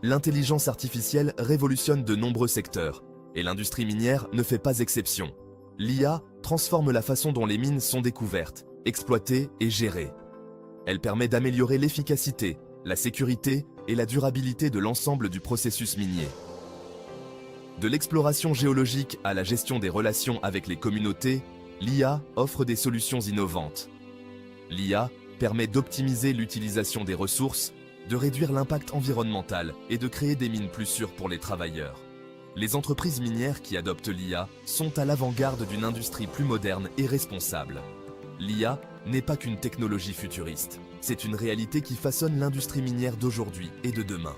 L'intelligence artificielle révolutionne de nombreux secteurs, et l'industrie minière ne fait pas exception. L'IA transforme la façon dont les mines sont découvertes, exploitées et gérées. Elle permet d'améliorer l'efficacité, la sécurité et la durabilité de l'ensemble du processus minier. De l'exploration géologique à la gestion des relations avec les communautés, l'IA offre des solutions innovantes. L'IA permet d'optimiser l'utilisation des ressources, de réduire l'impact environnemental et de créer des mines plus sûres pour les travailleurs. Les entreprises minières qui adoptent l'IA sont à l'avant-garde d'une industrie plus moderne et responsable. L'IA n'est pas qu'une technologie futuriste, c'est une réalité qui façonne l'industrie minière d'aujourd'hui et de demain.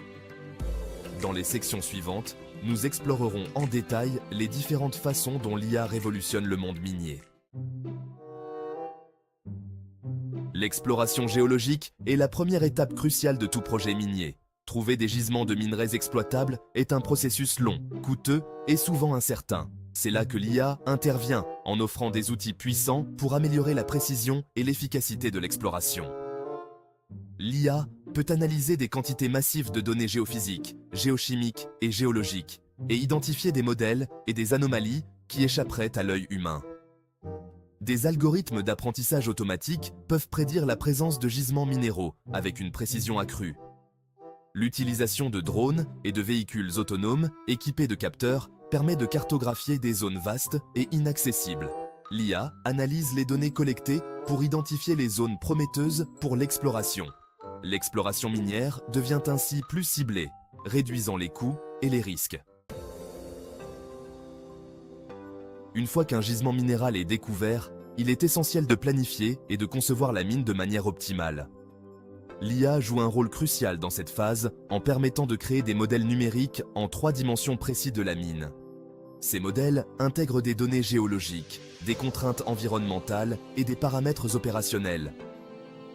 Dans les sections suivantes, nous explorerons en détail les différentes façons dont l'IA révolutionne le monde minier. L'exploration géologique est la première étape cruciale de tout projet minier. Trouver des gisements de minerais exploitables est un processus long, coûteux et souvent incertain. C'est là que l'IA intervient en offrant des outils puissants pour améliorer la précision et l'efficacité de l'exploration. L'IA peut analyser des quantités massives de données géophysiques, géochimiques et géologiques et identifier des modèles et des anomalies qui échapperaient à l'œil humain. Des algorithmes d'apprentissage automatique peuvent prédire la présence de gisements minéraux avec une précision accrue. L'utilisation de drones et de véhicules autonomes équipés de capteurs permet de cartographier des zones vastes et inaccessibles. L'IA analyse les données collectées pour identifier les zones prometteuses pour l'exploration. L'exploration minière devient ainsi plus ciblée, réduisant les coûts et les risques. Une fois qu'un gisement minéral est découvert, il est essentiel de planifier et de concevoir la mine de manière optimale. L'IA joue un rôle crucial dans cette phase en permettant de créer des modèles numériques en 3 dimensions précis de la mine. Ces modèles intègrent des données géologiques, des contraintes environnementales et des paramètres opérationnels.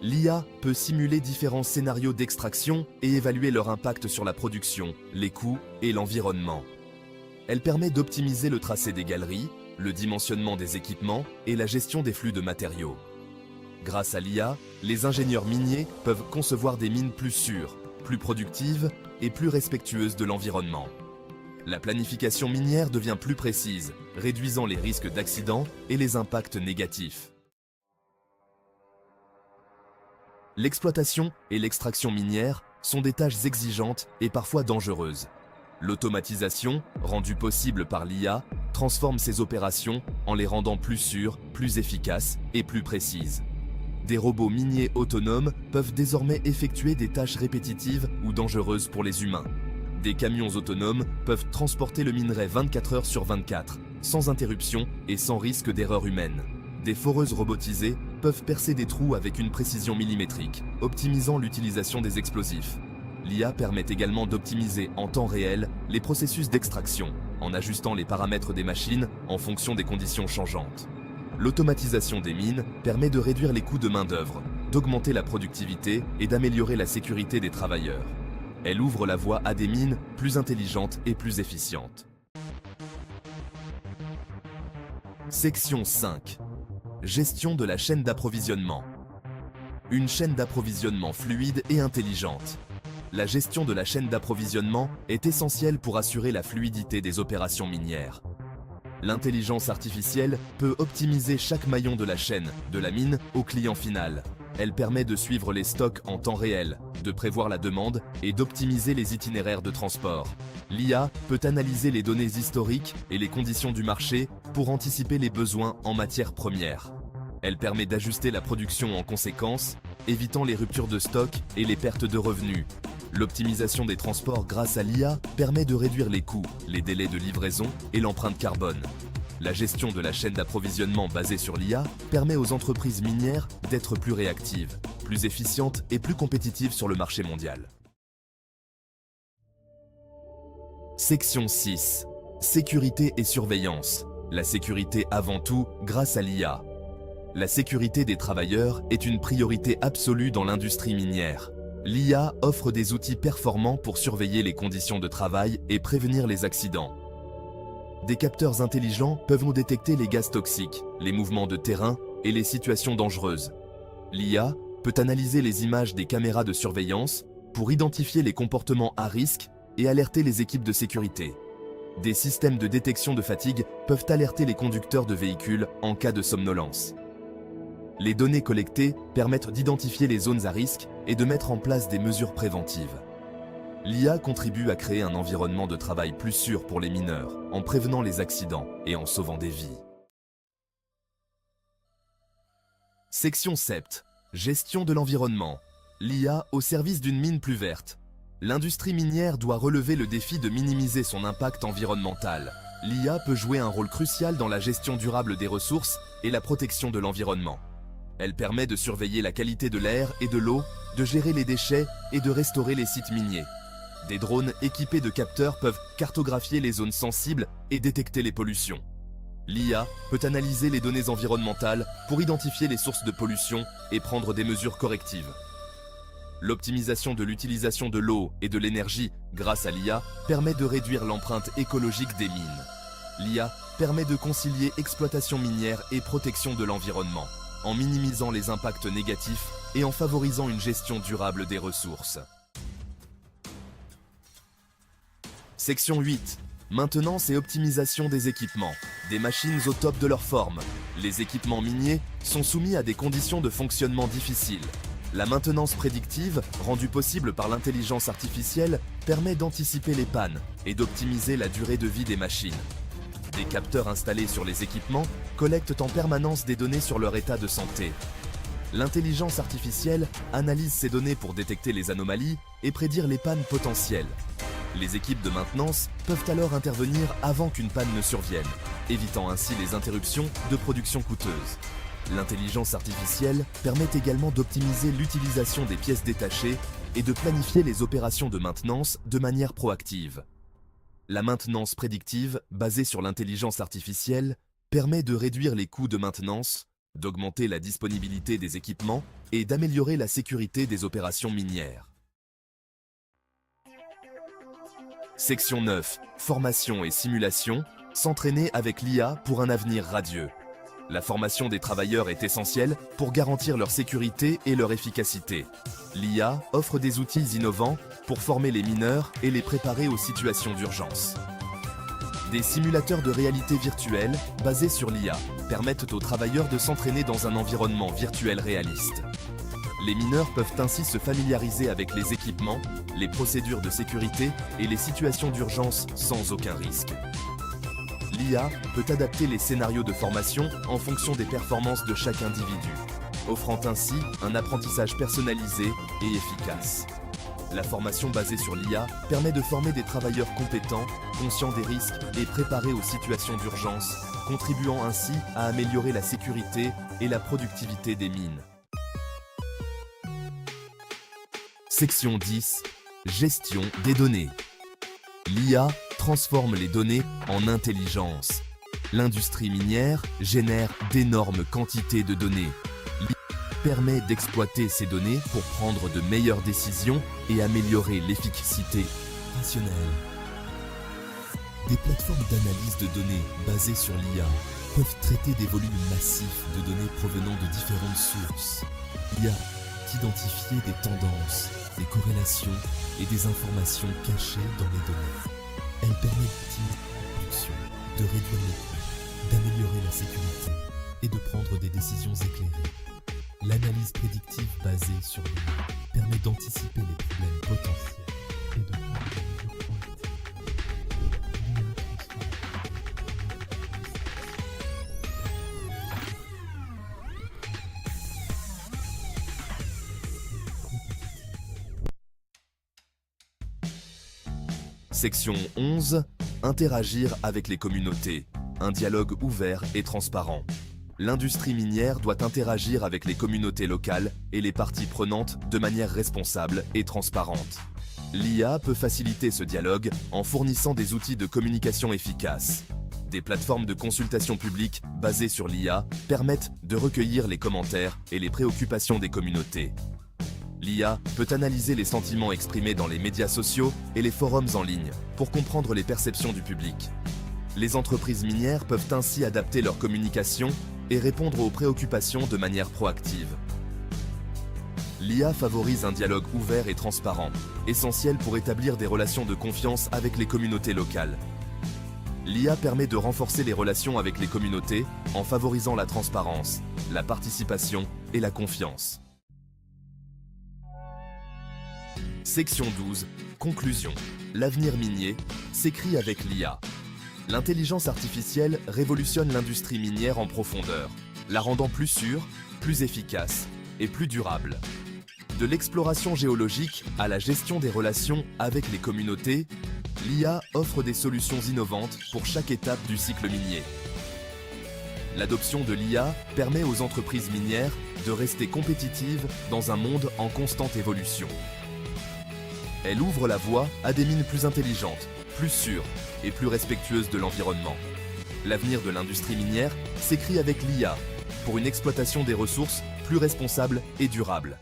L'IA peut simuler différents scénarios d'extraction et évaluer leur impact sur la production, les coûts et l'environnement. Elle permet d'optimiser le tracé des galeries, le dimensionnement des équipements et la gestion des flux de matériaux. Grâce à l'IA, les ingénieurs miniers peuvent concevoir des mines plus sûres, plus productives et plus respectueuses de l'environnement. La planification minière devient plus précise, réduisant les risques d'accidents et les impacts négatifs. L'exploitation et l'extraction minière sont des tâches exigeantes et parfois dangereuses. L'automatisation, rendue possible par l'IA, transforme ces opérations en les rendant plus sûres, plus efficaces et plus précises. Des robots miniers autonomes peuvent désormais effectuer des tâches répétitives ou dangereuses pour les humains. Des camions autonomes peuvent transporter le minerai 24 heures sur 24, sans interruption et sans risque d'erreur humaine. Des foreuses robotisées peuvent percer des trous avec une précision millimétrique, optimisant l'utilisation des explosifs. L'IA permet également d'optimiser en temps réel les processus d'extraction, en ajustant les paramètres des machines en fonction des conditions changeantes. L'automatisation des mines permet de réduire les coûts de main-d'œuvre, d'augmenter la productivité et d'améliorer la sécurité des travailleurs. Elle ouvre la voie à des mines plus intelligentes et plus efficientes. Section 5. Gestion de la chaîne d'approvisionnement. Une chaîne d'approvisionnement fluide et intelligente. La gestion de la chaîne d'approvisionnement est essentielle pour assurer la fluidité des opérations minières. L'intelligence artificielle peut optimiser chaque maillon de la chaîne, de la mine au client final. Elle permet de suivre les stocks en temps réel, de prévoir la demande et d'optimiser les itinéraires de transport. L'IA peut analyser les données historiques et les conditions du marché pour anticiper les besoins en matières premières. Elle permet d'ajuster la production en conséquence, évitant les ruptures de stock et les pertes de revenus. L'optimisation des transports grâce à l'IA permet de réduire les coûts, les délais de livraison et l'empreinte carbone. La gestion de la chaîne d'approvisionnement basée sur l'IA permet aux entreprises minières d'être plus réactives, plus efficientes et plus compétitives sur le marché mondial. Section 6. Sécurité et surveillance. La sécurité avant tout grâce à l'IA. La sécurité des travailleurs est une priorité absolue dans l'industrie minière. L'IA offre des outils performants pour surveiller les conditions de travail et prévenir les accidents. Des capteurs intelligents peuvent nous détecter les gaz toxiques, les mouvements de terrain et les situations dangereuses. L'IA peut analyser les images des caméras de surveillance pour identifier les comportements à risque et alerter les équipes de sécurité. Des systèmes de détection de fatigue peuvent alerter les conducteurs de véhicules en cas de somnolence. Les données collectées permettent d'identifier les zones à risque et de mettre en place des mesures préventives. L'IA contribue à créer un environnement de travail plus sûr pour les mineurs, en prévenant les accidents et en sauvant des vies. Section 7. Gestion de l'environnement. L'IA au service d'une mine plus verte. L'industrie minière doit relever le défi de minimiser son impact environnemental. L'IA peut jouer un rôle crucial dans la gestion durable des ressources et la protection de l'environnement. Elle permet de surveiller la qualité de l'air et de l'eau, de gérer les déchets et de restaurer les sites miniers. Des drones équipés de capteurs peuvent cartographier les zones sensibles et détecter les pollutions. L'IA peut analyser les données environnementales pour identifier les sources de pollution et prendre des mesures correctives. L'optimisation de l'utilisation de l'eau et de l'énergie grâce à l'IA permet de réduire l'empreinte écologique des mines. L'IA permet de concilier exploitation minière et protection de l'environnement, en minimisant les impacts négatifs et en favorisant une gestion durable des ressources. Section 8. Maintenance et optimisation des équipements. Des machines au top de leur forme. Les équipements miniers sont soumis à des conditions de fonctionnement difficiles. La maintenance prédictive, rendue possible par l'intelligence artificielle, permet d'anticiper les pannes et d'optimiser la durée de vie des machines. Des capteurs installés sur les équipements collectent en permanence des données sur leur état de santé. L'intelligence artificielle analyse ces données pour détecter les anomalies et prédire les pannes potentielles. Les équipes de maintenance peuvent alors intervenir avant qu'une panne ne survienne, évitant ainsi les interruptions de production coûteuses. L'intelligence artificielle permet également d'optimiser l'utilisation des pièces détachées et de planifier les opérations de maintenance de manière proactive. La maintenance prédictive, basée sur l'intelligence artificielle, permet de réduire les coûts de maintenance, d'augmenter la disponibilité des équipements et d'améliorer la sécurité des opérations minières. Section 9. Formation et simulation. S'entraîner avec l'IA pour un avenir radieux. La formation des travailleurs est essentielle pour garantir leur sécurité et leur efficacité. L'IA offre des outils innovants pour former les mineurs et les préparer aux situations d'urgence. Des simulateurs de réalité virtuelle, basés sur l'IA, permettent aux travailleurs de s'entraîner dans un environnement virtuel réaliste. Les mineurs peuvent ainsi se familiariser avec les équipements, les procédures de sécurité et les situations d'urgence sans aucun risque. L'IA peut adapter les scénarios de formation en fonction des performances de chaque individu, offrant ainsi un apprentissage personnalisé et efficace. La formation basée sur l'IA permet de former des travailleurs compétents, conscients des risques et préparés aux situations d'urgence, contribuant ainsi à améliorer la sécurité et la productivité des mines. Section 10. Gestion des données. L'IA transforme les données en intelligence. L'industrie minière génère d'énormes quantités de données. L'IA permet d'exploiter ces données pour prendre de meilleures décisions et améliorer l'efficacité rationnelle. Des plateformes d'analyse de données basées sur l'IA peuvent traiter des volumes massifs de données provenant de différentes sources. L'IA identifier des tendances, des corrélations et des informations cachées dans les données. Elle permet d'optimiser la production, de réduire les coûts, d'améliorer la sécurité et de prendre des décisions éclairées. L'analyse prédictive basée sur l'IA permet d'anticiper les problèmes potentiels et de prendre des mesures proactives. Section 11. Interagir avec les communautés. Un dialogue ouvert et transparent. L'industrie minière doit interagir avec les communautés locales et les parties prenantes de manière responsable et transparente. L'IA peut faciliter ce dialogue en fournissant des outils de communication efficaces. Des plateformes de consultation publique basées sur l'IA permettent de recueillir les commentaires et les préoccupations des communautés. L'IA peut analyser les sentiments exprimés dans les médias sociaux et les forums en ligne pour comprendre les perceptions du public. Les entreprises minières peuvent ainsi adapter leur communication et répondre aux préoccupations de manière proactive. L'IA favorise un dialogue ouvert et transparent, essentiel pour établir des relations de confiance avec les communautés locales. L'IA permet de renforcer les relations avec les communautés en favorisant la transparence, la participation et la confiance. Section 12. Conclusion. L'avenir minier s'écrit avec l'IA. L'intelligence artificielle révolutionne l'industrie minière en profondeur, la rendant plus sûre, plus efficace et plus durable. De l'exploration géologique à la gestion des relations avec les communautés, l'IA offre des solutions innovantes pour chaque étape du cycle minier. L'adoption de l'IA permet aux entreprises minières de rester compétitives dans un monde en constante évolution. Elle ouvre la voie à des mines plus intelligentes, plus sûres et plus respectueuses de l'environnement. L'avenir de l'industrie minière s'écrit avec l'IA pour une exploitation des ressources plus responsable et durable.